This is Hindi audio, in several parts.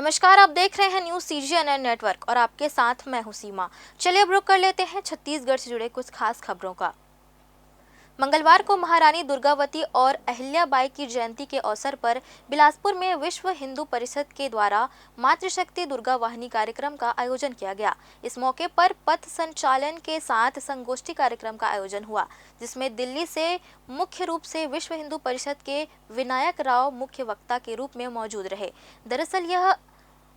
नमस्कार, आप देख रहे हैं न्यूज CGNN नेटवर्क और आपके साथ मैं हूं सीमा। चलिए अब रुक कर लेते हैं छत्तीसगढ़ से जुड़े कुछ खास खबरों का। मंगलवार को महारानी दुर्गावती और अहिल्याबाई की जयंती के अवसर पर बिलासपुर में विश्व हिंदू परिषद के द्वारा मातृशक्ति दुर्गा वाहिनी कार्यक्रम का आयोजन किया गया। इस मौके पर पथ संचालन के साथ संगोष्ठी कार्यक्रम का आयोजन हुआ, जिसमें दिल्ली से मुख्य रूप से विश्व हिंदू परिषद के विनायक राव मुख्य वक्ता के रूप में मौजूद रहे।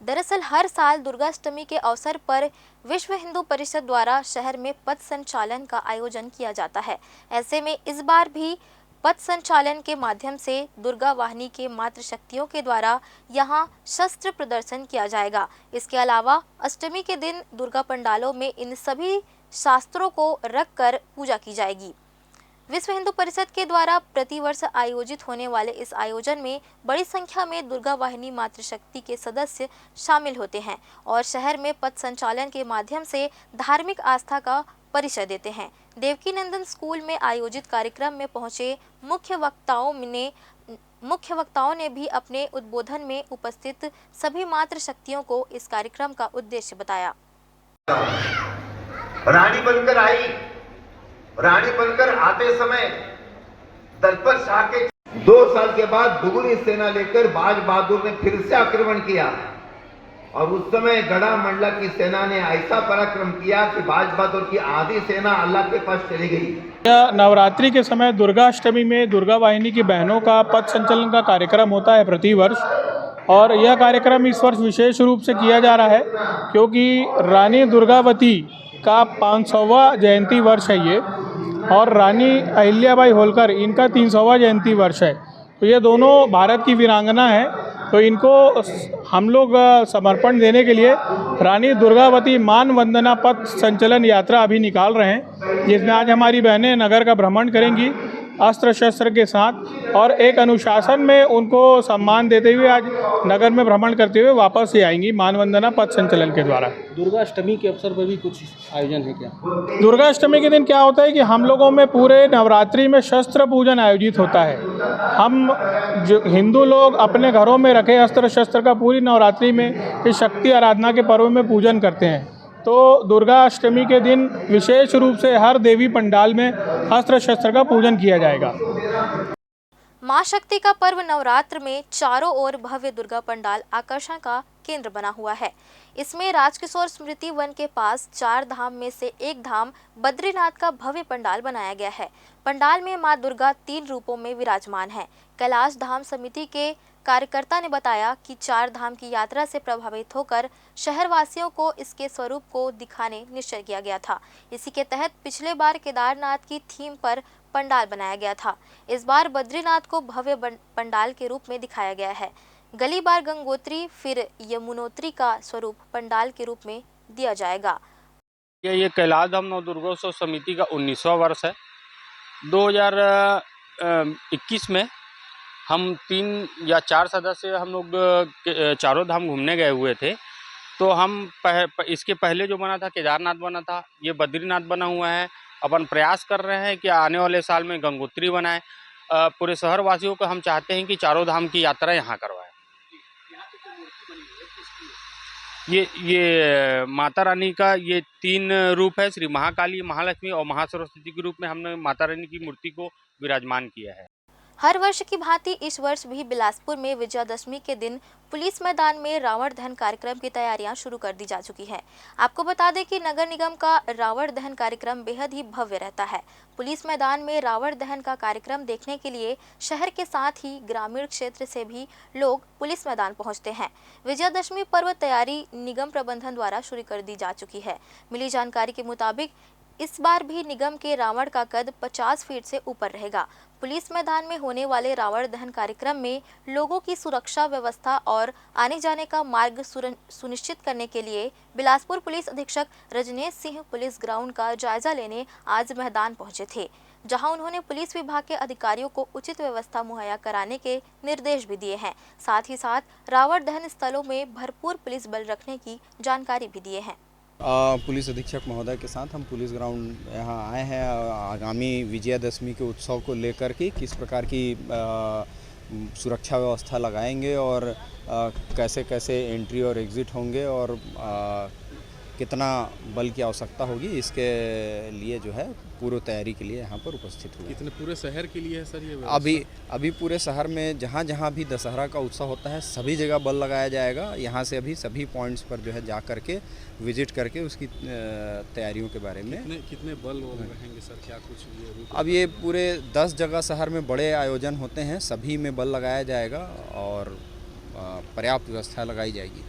दरअसल हर साल दुर्गाष्टमी के अवसर पर विश्व हिंदू परिषद द्वारा शहर में पथ संचालन का आयोजन किया जाता है। ऐसे में इस बार भी पथ संचालन के माध्यम से दुर्गा वाहिनी के मातृशक्तियों के द्वारा यहां शस्त्र प्रदर्शन किया जाएगा। इसके अलावा अष्टमी के दिन दुर्गा पंडालों में इन सभी शास्त्रों को रखकर पूजा की जाएगी। विश्व हिंदू परिषद के द्वारा प्रतिवर्ष आयोजित होने वाले इस आयोजन में बड़ी संख्या में दुर्गा वाहिनी मातृशक्ति के सदस्य शामिल होते हैं और शहर में पथ संचालन के माध्यम से धार्मिक आस्था का परिचय देते हैं। देवकीनंदन स्कूल में आयोजित कार्यक्रम में पहुंचे मुख्य वक्ताओं ने भी अपने उद्बोधन में उपस्थित सभी मातृशक्तियों को इस कार्यक्रम का उद्देश्य बताया। रानी बनकर आई, रानी बनकर आते समय दलपत शाह के 2 साल के बाद दुगुनी सेना लेकर बाज बहादुर ने फिर से आक्रमण किया और उस समय गढ़ा मंडला की सेना ने ऐसा पराक्रम किया कि बाज बहादुर की आधी सेना अल्लाह के पास चली गई। नवरात्रि के समय दुर्गाष्टमी में दुर्गा वाहिनी की बहनों का पथ संचलन का कार्यक्रम होता है प्रतिवर्ष, और यह कार्यक्रम इस वर्ष विशेष रूप से किया जा रहा है क्योंकि रानी दुर्गावती का 500वां जयंती वर्ष है ये, और रानी अहिल्याबाई होलकर इनका 300वां जयंती वर्ष है। तो ये दोनों भारत की वीरांगना है, तो इनको हम लोग समर्पण देने के लिए रानी दुर्गावती मान वंदना पथ संचलन यात्रा अभी निकाल रहे हैं, जिसमें आज हमारी बहनें नगर का भ्रमण करेंगी अस्त्र शस्त्र के साथ, और एक अनुशासन में उनको सम्मान देते हुए आज नगर में भ्रमण करते हुए वापस ही आएंगी मान वंदना पथ संचलन के द्वारा। दुर्गाष्टमी के अवसर पर भी कुछ आयोजन है क्या? दुर्गाष्टमी के दिन क्या होता है कि हम लोगों में पूरे नवरात्रि में शस्त्र पूजन आयोजित होता है। हम जो हिंदू लोग अपने घरों में रखे अस्त्र शस्त्र का पूरी नवरात्रि में इस शक्ति आराधना के पर्व में पूजन करते हैं। तो दुर्गाष्टमी के दिन विशेष रूप से हर देवी पंडाल में अस्त्र शस्त्र का पूजन किया जाएगा। मां शक्ति का पर्व नवरात्र में चारों ओर भव्य दुर्गा पंडाल आकर्षण का केंद्र बना हुआ है। इसमें राजकिशोर स्मृति वन के पास 4 धाम में से एक धाम बद्रीनाथ का भव्य पंडाल बनाया गया है। पंडाल में मां दुर्गा 3 रूपों में विराजमान है। कैलाश धाम समिति के कार्यकर्ता ने बताया कि 4 धाम की यात्रा से प्रभावित होकर शहरवासियों को इसके स्वरूप को दिखाने निश्चय किया गया था। इसी के तहत पिछले बार केदारनाथ की थीम पर पंडाल बनाया गया था। इस बार बद्रीनाथ को भव्य पंडाल के रूप में दिखाया गया है। गली बार गंगोत्री फिर यमुनोत्री का स्वरूप पंडाल के रूप में दिया जाएगा। ये कैलाश धाम नवदुर्गोत्सव समिति का 19वां वर्ष है। 2021 में हम 3 या 4 सदस्य हम लोग चारों धाम घूमने गए हुए थे। तो हम इसके पहले जो बना था केदारनाथ बना था, ये बद्रीनाथ बना हुआ है। अपन प्रयास कर रहे हैं कि आने वाले साल में गंगोत्री बनाए। पूरे शहर वासियों को हम चाहते हैं कि चारों धाम की यात्रा यहाँ करवाएं। ये माता रानी का ये 3 रूप है, श्री महाकाली, महालक्ष्मी और महासरस्वती के रूप में हमने माता रानी की मूर्ति को विराजमान किया है। हर वर्ष की भांति इस वर्ष भी बिलासपुर में विजयादशमी के दिन पुलिस मैदान में रावण दहन कार्यक्रम की तैयारियां शुरू कर दी जा चुकी हैं। आपको बता दें कि नगर निगम का रावण दहन कार्यक्रम बेहद ही भव्य रहता है। पुलिस मैदान में रावण दहन का कार्यक्रम देखने के लिए शहर के साथ ही ग्रामीण क्षेत्र से भी लोग पुलिस मैदान पहुंचते हैं। विजयादशमी पर्व तैयारी निगम प्रबंधन द्वारा शुरू कर दी जा चुकी है। मिली जानकारी के मुताबिक इस बार भी निगम के रावण का कद 50 फीट से ऊपर रहेगा। पुलिस मैदान में होने वाले रावण दहन कार्यक्रम में लोगों की सुरक्षा व्यवस्था और आने जाने का मार्ग सुनिश्चित करने के लिए बिलासपुर पुलिस अधीक्षक रजनेश सिंह पुलिस ग्राउंड का जायजा लेने आज मैदान पहुंचे थे, जहां उन्होंने पुलिस विभाग के अधिकारियों को उचित व्यवस्था मुहैया कराने के निर्देश भी दिए हैं। साथ ही साथ रावण दहन स्थलों में भरपूर पुलिस बल रखने की जानकारी भी दिए हैं। पुलिस अधीक्षक महोदय के साथ हम पुलिस ग्राउंड यहाँ आए हैं आगामी विजयादशमी के उत्सव को लेकर के किस प्रकार की सुरक्षा व्यवस्था लगाएंगे और कैसे कैसे एंट्री और एग्ज़िट होंगे और कितना बल की आवश्यकता होगी, इसके लिए जो है पूर्व तैयारी के लिए यहाँ पर उपस्थित हुए। कितने पूरे शहर के लिए है सर ये व्यवस्था? अभी पूरे शहर में जहाँ जहाँ भी दशहरा का उत्सव होता है सभी जगह बल लगाया जाएगा। यहाँ से अभी सभी पॉइंट्स पर जो है जा करके विजिट करके उसकी तैयारियों के बारे में कितने बल वो रहेंगे सर, क्या कुछ ये अब ये पूरे 10 जगह शहर में बड़े आयोजन होते हैं, सभी में बल लगाया जाएगा और पर्याप्त व्यवस्था लगाई जाएगी।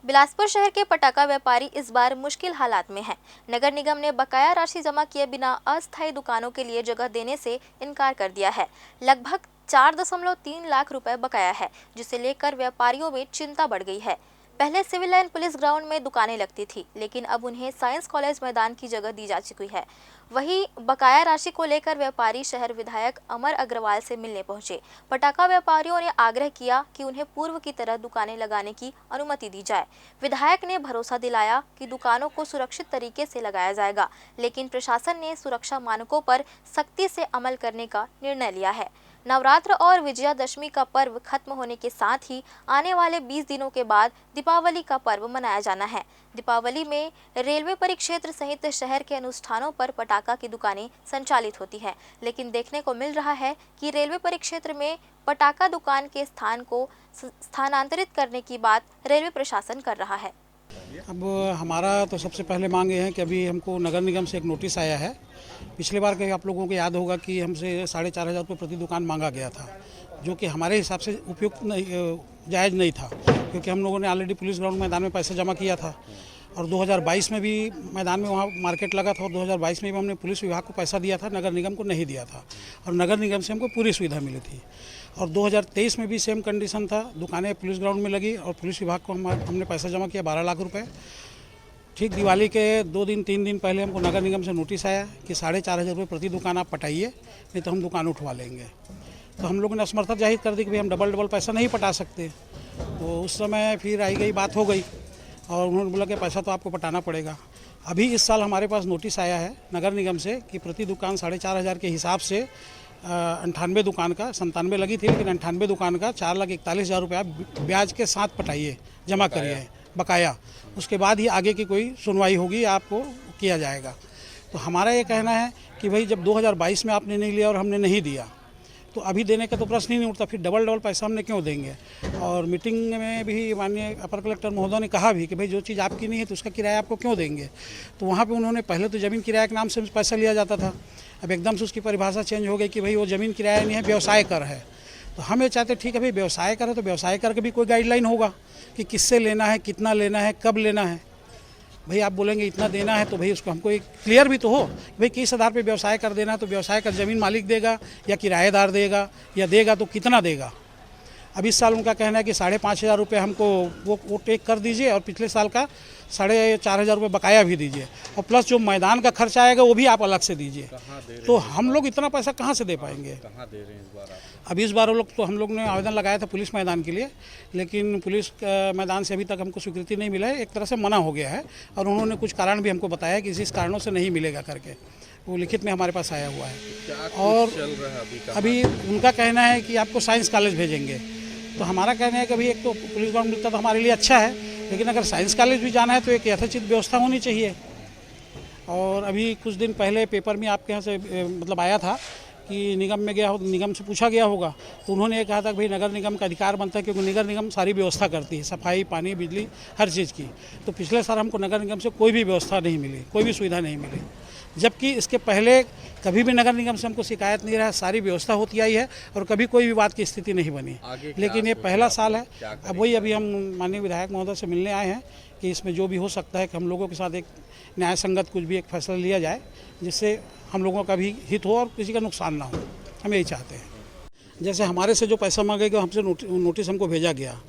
बिलासपुर शहर के पटाखा व्यापारी इस बार मुश्किल हालात में हैं। नगर निगम ने बकाया राशि जमा किए बिना अस्थायी दुकानों के लिए जगह देने से इनकार कर दिया है। लगभग 4.3 लाख रुपए बकाया है, जिसे लेकर व्यापारियों में चिंता बढ़ गई है। पहले सिविल लाइन पुलिस ग्राउंड में दुकानें लगती थी, लेकिन अब उन्हें साइंस कॉलेज मैदान की जगह दी जा चुकी है। वहीं बकाया राशि को लेकर व्यापारी शहर विधायक अमर अग्रवाल से मिलने पहुंचे। पटाखा व्यापारियों ने आग्रह किया कि उन्हें पूर्व की तरह दुकानें लगाने की अनुमति दी जाए। विधायक ने भरोसा दिलाया कि दुकानों को सुरक्षित तरीके से लगाया जाएगा, लेकिन प्रशासन ने सुरक्षा मानकों पर सख्ती से अमल करने का निर्णय लिया है। नवरात्र और विजयादशमी का पर्व खत्म होने के साथ ही आने वाले 20 दिनों के बाद दीपावली का पर्व मनाया जाना है। दीपावली में रेलवे परिक्षेत्र सहित शहर के अनुष्ठानों पर पटाखा की दुकानें संचालित होती हैं, लेकिन देखने को मिल रहा है कि रेलवे परिक्षेत्र में पटाखा दुकान के स्थान को स्थानांतरित करने की बात रेलवे प्रशासन कर रहा है। अब हमारा तो सबसे पहले मांग ये है कि अभी हमको नगर निगम से एक नोटिस आया है। पिछले बार के आप लोगों को याद होगा कि हमसे 4,500 रुपये प्रति दुकान मांगा गया था, जो कि हमारे हिसाब से उपयुक्त नहीं, जायज़ नहीं था, क्योंकि हम लोगों ने ऑलरेडी पुलिस ग्राउंड मैदान में पैसा जमा किया था और 2022 में भी मैदान में वहाँ मार्केट लगा था और 2022 में भी हमने पुलिस विभाग को पैसा दिया था, नगर निगम को नहीं दिया था और नगर निगम से हमको पूरी सुविधा मिली थी। और 2023 में भी सेम कंडीशन था, दुकानें पुलिस ग्राउंड में लगी और पुलिस विभाग को हमने पैसा जमा किया 12 लाख रुपए। ठीक दिवाली के 2 दिन 3 दिन पहले हमको नगर निगम से नोटिस आया कि 4,500 रुपये प्रति दुकान आप पटाइए, नहीं तो हम दुकान उठवा लेंगे। तो हम लोगों ने असमर्थता जाहिर कर दी कि भाई हम डबल पैसा नहीं पटा सकते। तो उस समय फिर आई गई बात हो गई और उन्होंने बोला कि पैसा तो आपको पटाना पड़ेगा। अभी इस साल हमारे पास नोटिस आया है नगर निगम से कि प्रति दुकान 4,500 के हिसाब से 98 दुकान का 97 लगी थी, लेकिन 98 दुकान का 4,41,000 रुपया ब्याज के साथ पटाइए, जमा करिए बकाया। उसके बाद ही आगे की कोई सुनवाई होगी, आपको किया जाएगा। तो हमारा ये कहना है कि भाई जब 2022 में आपने नहीं लिया और हमने नहीं दिया, तो अभी देने का तो प्रश्न ही नहीं उठता, फिर डबल पैसा हमने क्यों देंगे। और मीटिंग में भी माननीय अपर कलेक्टर महोदय ने कहा भी कि भाई जो चीज़ आपकी नहीं है तो उसका किराया आपको क्यों देंगे। तो वहाँ पे उन्होंने पहले तो ज़मीन किराए के नाम से पैसा लिया जाता था, अब एकदम से उसकी परिभाषा चेंज हो गई कि भाई वो ज़मीन किराया नहीं है, व्यवसाय कर है। तो हम ये चाहते ठीक है भाई व्यवसाय कर है तो व्यवसाय कर के भी कोई गाइडलाइन होगा कि किससे लेना है, कितना लेना है, कब लेना है। भाई आप बोलेंगे इतना देना है तो भाई उसको हमको एक क्लियर भी तो हो, भाई किस आधार पे व्यवसाय कर देना है, तो व्यवसाय का ज़मीन मालिक देगा या किराएदार देगा, या देगा तो कितना देगा। अब इस साल उनका कहना है कि 5,500 रुपये हमको वो टेक कर दीजिए और पिछले साल का 4,500 रुपये बकाया भी दीजिए और प्लस जो मैदान का खर्चा आएगा वो भी आप अलग से दीजिए। तो हम लोग इतना पैसा कहाँ से दे पाएंगे। कहाँ दे रहे हैं इस बार आप? अब इस बार हम लोग ने आवेदन लगाया था पुलिस मैदान के लिए, लेकिन पुलिस मैदान से अभी तक हमको स्वीकृति नहीं मिला है, एक तरह से मना हो गया है और उन्होंने कुछ कारण भी हमको बताया कि इस कारणों से नहीं मिलेगा करके, वो लिखित में हमारे पास आया हुआ है। और चल रहा है अभी उनका कहना है कि आपको साइंस कॉलेज भेजेंगे, तो हमारा कहना है कि अभी एक तो पुलिस ग्राउंड मिलता तो हमारे लिए अच्छा है, लेकिन अगर साइंस कॉलेज भी जाना है तो एक यथोचित व्यवस्था होनी चाहिए। और अभी कुछ दिन पहले पेपर में आपके यहाँ से मतलब आया था कि निगम में गया हो, निगम से पूछा गया होगा, तो उन्होंने ये कहा था कि भाई नगर निगम का अधिकार बनता है, क्योंकि नगर निगम सारी व्यवस्था करती है, सफाई, पानी, बिजली, हर चीज़ की। तो पिछले साल हमको नगर निगम से कोई भी व्यवस्था नहीं मिली, कोई भी सुविधा नहीं मिली, जबकि इसके पहले कभी भी नगर निगम से हमको शिकायत नहीं रहा, सारी व्यवस्था होती आई है और कभी कोई विवाद की स्थिति नहीं बनी। लेकिन ये पहला साल है। अब वही अभी हम माननीय विधायक महोदय से मिलने आए हैं कि इसमें जो भी हो सकता है कि हम लोगों के साथ एक न्याय संगत कुछ भी एक फैसला लिया जाए, जिससे हम लोगों का भी हित हो और किसी का नुकसान ना हो। हम यही चाहते हैं। जैसे हमारे से जो पैसा मांगेगा, हमसे नोटिस हमको भेजा गया,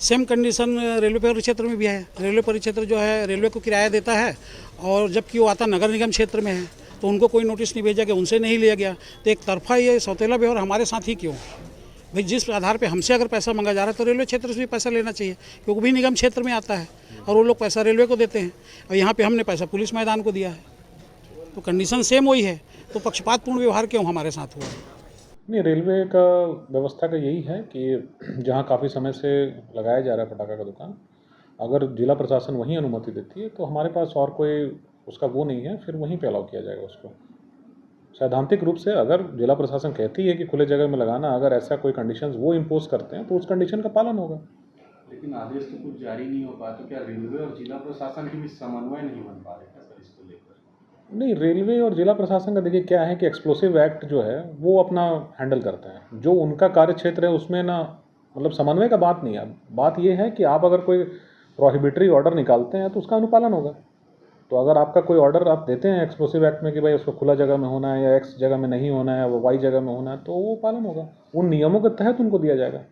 सेम कंडीशन रेलवे परिक्षेत्र में भी है। रेलवे परिक्षेत्र जो है रेलवे को किराया देता है और जबकि वो आता नगर निगम क्षेत्र में है, तो उनको कोई नोटिस नहीं भेजा गया, उनसे नहीं लिया गया। तो एक तरफा ये सौतेला व्यवहार हमारे साथ ही क्यों। भाई जिस आधार पे हमसे अगर पैसा मांगा जा रहा है तो रेलवे क्षेत्र से भी पैसा लेना चाहिए, क्योंकि वो भी निगम क्षेत्र में आता है और वो लोग पैसा रेलवे को देते हैं और यहाँ पे हमने पैसा पुलिस मैदान को दिया है। तो कंडीशन सेम वही है, तो पक्षपातपूर्ण व्यवहार क्यों हमारे साथ हुआ। नहीं, रेलवे का व्यवस्था का यही है कि जहाँ काफ़ी समय से लगाया जा रहा है पटाखा का दुकान, अगर जिला प्रशासन वहीं अनुमति देती है तो हमारे पास और कोई उसका वो नहीं है, फिर वहीं पे अलाउ किया जाएगा उसको। सैद्धांतिक रूप से अगर जिला प्रशासन कहती है कि खुले जगह में लगाना, अगर ऐसा कोई कंडीशंस वो इम्पोज करते हैं तो उस कंडीशन का पालन होगा। लेकिन आदेश तो कुछ जारी नहीं हो पाया, तो क्या रेलवे और जिला प्रशासन के बीच समन्वय नहीं बन पा रहे सर इसको लेकर? नहीं, रेलवे और जिला प्रशासन का देखिए क्या है कि एक्सप्लोसिव एक्ट जो है वो अपना हैंडल करते हैं, जो उनका कार्य क्षेत्र है उसमें ना मतलब समन्वय का बात नहीं है। बात ये है कि आप अगर कोई प्रोहिबिटरी ऑर्डर निकालते हैं तो उसका अनुपालन होगा। तो अगर आपका कोई ऑर्डर आप देते हैं एक्सप्लोसिव एक्ट में कि भाई उसको खुला जगह में होना है या एक्स जगह में नहीं होना है, वो वाई जगह में होना है, तो वो पालन होगा, उन नियमों के तहत उनको दिया जाएगा।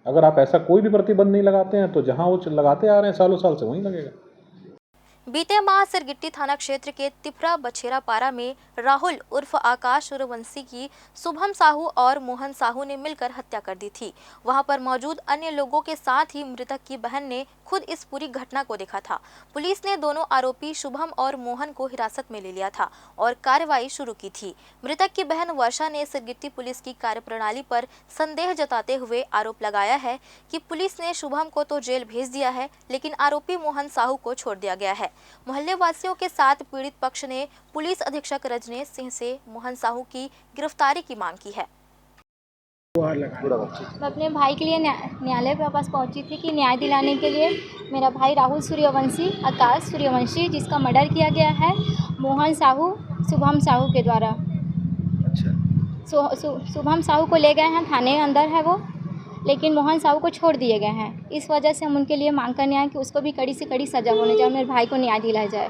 अगर आप ऐसा कोई भी प्रतिबंध नहीं लगाते हैं तो जहाँ वो लगाते आ रहे हैं सालों साल से वहीं लगेगा। बीते माह सिरगिट्टी थाना क्षेत्र के तिपरा बछेरा पारा में राहुल उर्फ आकाश सूर्यवंशी की शुभम साहू और मोहन साहू ने मिलकर हत्या कर दी थी। वहां पर मौजूद अन्य लोगों के साथ ही मृतक की बहन ने खुद इस पूरी घटना को देखा था। पुलिस ने दोनों आरोपी शुभम और मोहन को हिरासत में ले लिया था और कार्रवाई शुरू की थी। मृतक की बहन वर्षा ने सिरगिट्टी पुलिस की कार्यप्रणाली पर संदेह जताते हुए आरोप लगाया है कि पुलिस ने शुभम को तो जेल भेज दिया है, लेकिन आरोपी मोहन साहू को छोड़ दिया गया है। मोहल्ले वासियों के साथ पीड़ित पक्ष ने पुलिस अधीक्षक रजनेश सिंह से मोहन साहू की गिरफ्तारी की मांग की है। मैं अपने भाई के लिए न्यायालय के पास पहुंची थी कि न्याय दिलाने के लिए मेरा भाई राहुल सूर्यवंशी, आकाश सूर्यवंशी, जिसका मर्डर किया गया है मोहन साहू शुभम साहू के द्वारा। शुभम साहू को ले गए हैं, थाने अंदर है वो, लेकिन मोहन साहू को छोड़ दिए गए हैं। इस वजह से हम उनके लिए मांग करने आए कि उसको भी कड़ी से कड़ी सज़ा होनी चाहिए, मेरे भाई को न्याय दिलाया जाए।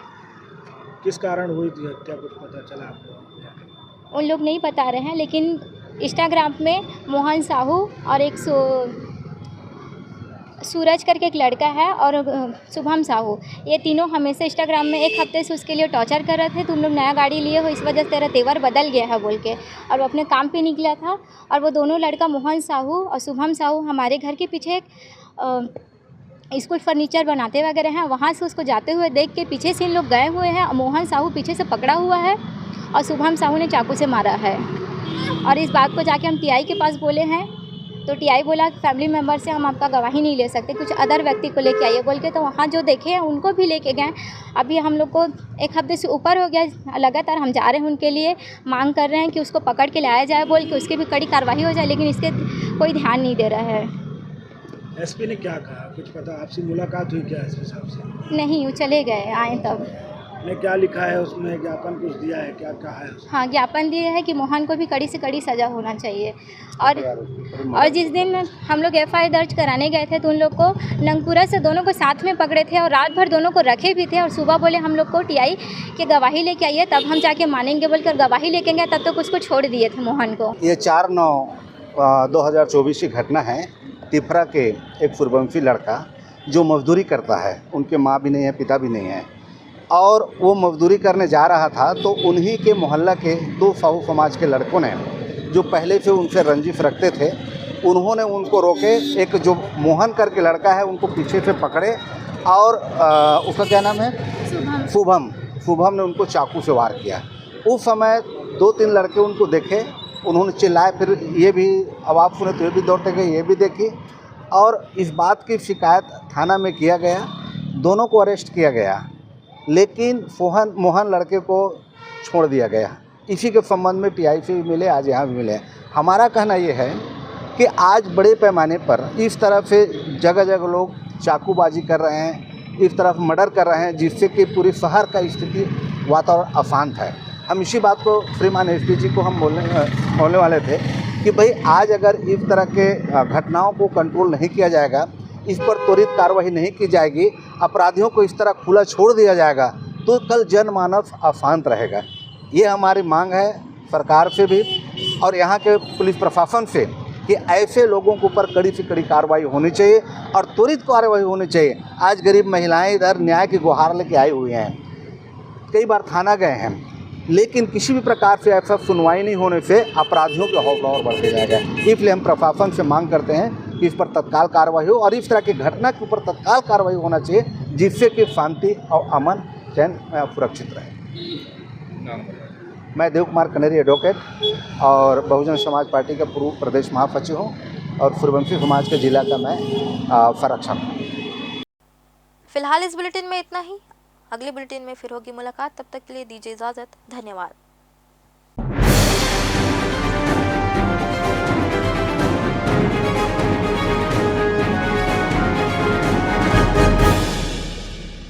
किस कारण हुई थी हत्या, कुछ पता चला आपको? उन लोग नहीं बता रहे हैं, लेकिन इंस्टाग्राम में मोहन साहू और एक सूरज करके एक लड़का है और शुभम साहू, ये तीनों हमेशा इंस्टाग्राम में एक हफ्ते से उसके लिए टॉर्चर कर रहे थे। तुम लोग नया गाड़ी लिए हो, इस वजह से तेरा तेवर बदल गया है बोल के, और वो अपने काम पे निकला था। और वो दोनों लड़का मोहन साहू और शुभम साहू हमारे घर के पीछे एक स्कूल फर्नीचर बनाते वगैरह हैं, वहाँ से उसको जाते हुए देख के पीछे से इन लोग गए हुए हैं। मोहन साहू पीछे से पकड़ा हुआ है और शुभम साहू ने चाकू से मारा है। और इस बात को जाके हम टीआई के पास बोले हैं, तो टीआई बोला फैमिली मेम्बर से हम आपका गवाही नहीं ले सकते, कुछ अदर व्यक्ति को लेके आइए बोल के। तो वहाँ जो देखे हैं उनको भी लेके गए। अभी हम लोग को एक हफ्ते से ऊपर हो गया, लगातार हम जा रहे हैं उनके लिए, मांग कर रहे हैं कि उसको पकड़ के लाया जाए बोल के, उसकी भी कड़ी कार्रवाई हो जाए, लेकिन इसके कोई ध्यान नहीं दे रहा है। एसपी ने क्या कहा, कुछ पता? आपसे मुलाकात हुई क्या एसपी साहब से? नहीं, वो चले गए, आए तब। ने क्या लिखा है उसमें, ज्ञापन कुछ दिया है, क्या कहा है उसमें? हाँ, ज्ञापन दिए है कि मोहन को भी कड़ी से कड़ी सज़ा होना चाहिए। और जिस दिन हम लोग एफआईआर दर्ज कराने गए थे तो उन लोग को नंगपुरा से दोनों को साथ में पकड़े थे और रात भर दोनों को रखे भी थे। और सुबह बोले हम लोग को टीआई के गवाही लेके आइए, तब हम जाके मानेंगे बोलकर गवाही लेके गए, तब तक उसको छोड़ दिए थे मोहन को। ये 4/9/2024 की घटना है। तिफरा के एक सूर्यवंशी लड़का जो मजदूरी करता है, उनके माँ भी नहीं है, पिता भी नहीं है, और वो मजदूरी करने जा रहा था तो उन्हीं के मोहल्ला के 2 साहू समाज के लड़कों ने, जो पहले से उनसे रंजिश रखते थे, उन्होंने उनको रोके। एक जो मोहन करके लड़का है उनको पीछे से पकड़े और उसका क्या नाम है, शुभम ने उनको चाकू से वार किया। उस समय 2-3 लड़के उनको देखे, उन्होंने चिल्लाए, फिर ये भी आवाज़ सुने तो ये भी दौड़ते गए, ये भी देखी, और इस बात की शिकायत थाना में किया गया। दोनों को अरेस्ट किया गया, लेकिन मोहन लड़के को छोड़ दिया गया। इसी के संबंध में टीआई से भी मिले, आज यहाँ भी मिले। हमारा कहना ये है कि आज बड़े पैमाने पर इस तरह से जगह जगह लोग चाकूबाजी कर रहे हैं, इस तरफ मर्डर कर रहे हैं, जिससे कि पूरे शहर का स्थिति वातावरण अशांत है। हम इसी बात को श्रीमान एसपी जी को हम बोलने वाले थे कि भाई आज अगर इस तरह के घटनाओं को कंट्रोल नहीं किया जाएगा, इस पर त्वरित कार्रवाई नहीं की जाएगी, अपराधियों को इस तरह खुला छोड़ दिया जाएगा, तो कल जनमानस अशांत रहेगा। ये हमारी मांग है सरकार से भी और यहाँ के पुलिस प्रशासन से कि ऐसे लोगों के ऊपर कड़ी से कड़ी कार्रवाई होनी चाहिए और त्वरित कार्रवाई होनी चाहिए। आज गरीब महिलाएं इधर न्याय की गुहार लेके आई हुई हैं, कई बार थाना गए हैं, लेकिन किसी भी प्रकार से ऐसा सुनवाई नहीं होने से अपराधियों के हौसला और बढ़ते जाएगा। इसलिए हम प्रशासन से मांग करते हैं कि इस पर तत्काल कार्रवाई हो और इस तरह की घटना के ऊपर तत्काल कार्रवाई होना चाहिए, जिससे कि शांति और अमन चैन सुरक्षित रहे। मैं देव कुमार कनेरी एडवोकेट और बहुजन समाज पार्टी का पूर्व प्रदेश महासचिव हूँ और सूर्यवंशी समाज के जिला का मैं संरक्षक हूँ। फिलहाल इस बुलेटिन में इतना ही। अगले बुलेटिन में फिर होगी मुलाकात, तब तक के लिए दीजिए इजाजत। धन्यवाद।